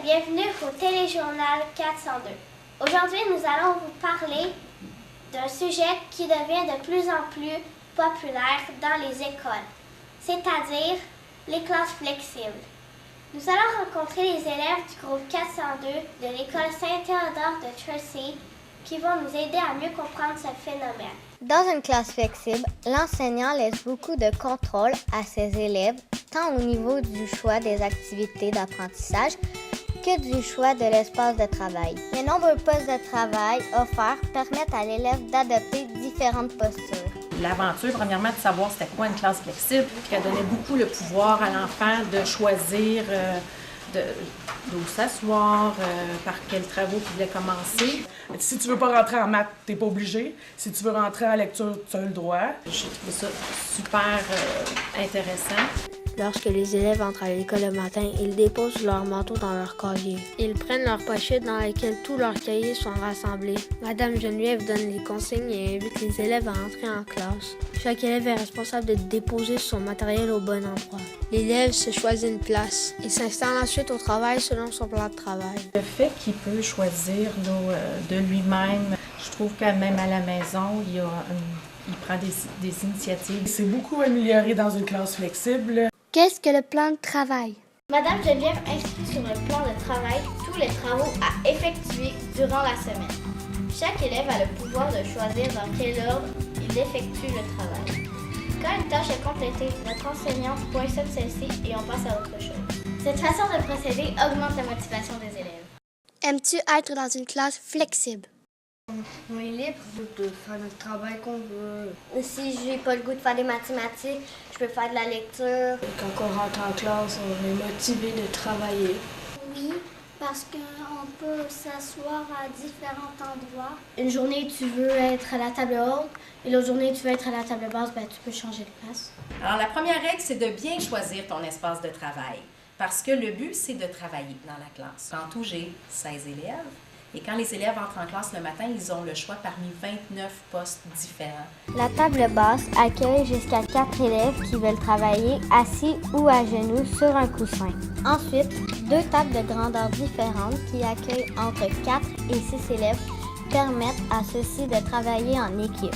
et bienvenue au Téléjournal 402. Aujourd'hui, nous allons vous parler d'un sujet qui devient de plus en plus populaire dans les écoles, c'est-à-dire les classes flexibles. Nous allons rencontrer les élèves du groupe 402 de l'école Saint-Théodore de Tracy qui vont nous aider à mieux comprendre ce phénomène. Dans une classe flexible, l'enseignant laisse beaucoup de contrôle à ses élèves, tant au niveau du choix des activités d'apprentissage que du choix de l'espace de travail. Les nombreux postes de travail offerts permettent à l'élève d'adopter différentes postures. L'aventure, premièrement, de savoir c'était quoi une classe flexible, qui a donné beaucoup le pouvoir à l'enfant de choisir d'où s'asseoir, par quels travaux il voulait commencer. Si tu veux pas rentrer en maths, t'es pas obligé. Si tu veux rentrer en lecture, tu as le droit. J'ai trouvé ça super intéressant. Lorsque les élèves entrent à l'école le matin, ils déposent leur manteau dans leur casier. Ils prennent leur pochette dans laquelle tous leurs cahiers sont rassemblés. Madame Geneviève donne les consignes et invite les élèves à entrer en classe. Chaque élève est responsable de déposer son matériel au bon endroit. L'élève se choisit une place et s'installe ensuite au travail selon son plan de travail. Le fait qu'il peut choisir de lui-même, je trouve que même à la maison, il prend des initiatives. C'est beaucoup amélioré dans une classe flexible. Qu'est-ce que le plan de travail? Madame Geneviève inscrit sur le plan de travail tous les travaux à effectuer durant la semaine. Chaque élève a le pouvoir de choisir dans quel ordre il effectue le travail. Quand une tâche est complétée, notre enseignant poinçonne celle-ci et on passe à autre chose. Cette façon de procéder augmente la motivation des élèves. Aimes-tu être dans une classe flexible? On est libre de faire notre travail qu'on veut. Si j'ai pas le goût de faire des mathématiques, je peux faire de la lecture. Quand on rentre en classe, on est motivé de travailler. Oui, parce qu'on peut s'asseoir à différents endroits. Une journée, tu veux être à la table haute et l'autre journée, tu veux être à la table basse, tu peux changer de place. Alors, la première règle, c'est de bien choisir ton espace de travail parce que le but, c'est de travailler dans la classe. En tout, j'ai 16 élèves. Et quand les élèves entrent en classe le matin, ils ont le choix parmi 29 postes différents. La table basse accueille jusqu'à 4 élèves qui veulent travailler assis ou à genoux sur un coussin. Ensuite, 2 tables de grandeur différentes qui accueillent entre 4 et 6 élèves permettent à ceux-ci de travailler en équipe.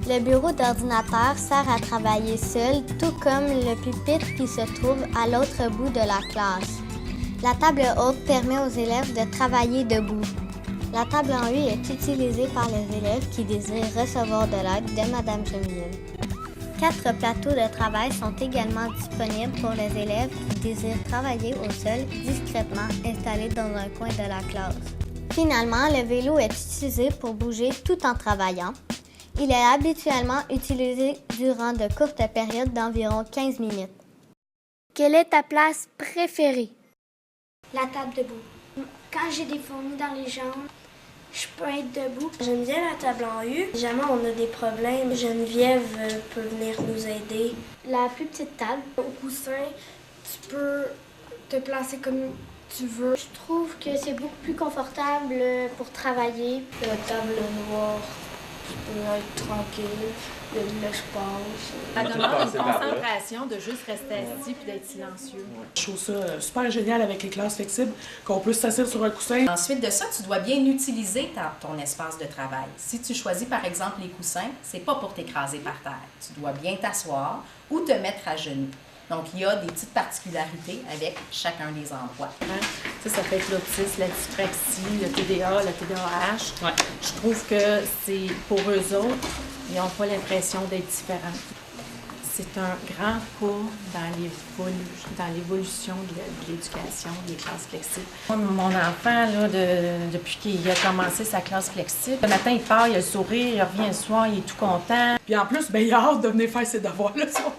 Le bureau d'ordinateur sert à travailler seul, tout comme le pupitre qui se trouve à l'autre bout de la classe. La table haute permet aux élèves de travailler debout. La table en U est utilisée par les élèves qui désirent recevoir de l'aide de Madame Geneviève. 4 plateaux de travail sont également disponibles pour les élèves qui désirent travailler au sol discrètement installés dans un coin de la classe. Finalement, le vélo est utilisé pour bouger tout en travaillant. Il est habituellement utilisé durant de courtes périodes d'environ 15 minutes. Quelle est ta place préférée? La table debout. Quand j'ai des fourmis dans les jambes, je peux être debout. J'aime bien la table en U. Si jamais on a des problèmes, Geneviève peut venir nous aider. La plus petite table, au coussin, tu peux te placer comme tu veux. Je trouve que c'est beaucoup plus confortable pour travailler. La table noire, tu peux être tranquille, il y a de l'espace. Ça demande une concentration de juste rester assis puis d'être silencieux. Je trouve ça super génial avec les classes flexibles, qu'on peut s'asseoir sur un coussin. Ensuite de ça, tu dois bien utiliser ton espace de travail. Si tu choisis par exemple les coussins, c'est pas pour t'écraser par terre. Tu dois bien t'asseoir ou te mettre à genoux. Donc, il y a des petites particularités avec chacun des endroits. Ça peut être l'autisme, la dyspraxie, le TDA, le TDAH. Ouais. Je trouve que c'est pour eux autres, ils n'ont pas l'impression d'être différents. C'est un grand pas dans l'évolution de l'éducation, des classes flexibles. Mon enfant, là, depuis qu'il a commencé sa classe flexible, le matin, il part, il a le sourire, il revient le soir, il est tout content. Puis en plus, il a hâte de venir faire ses devoirs le soir.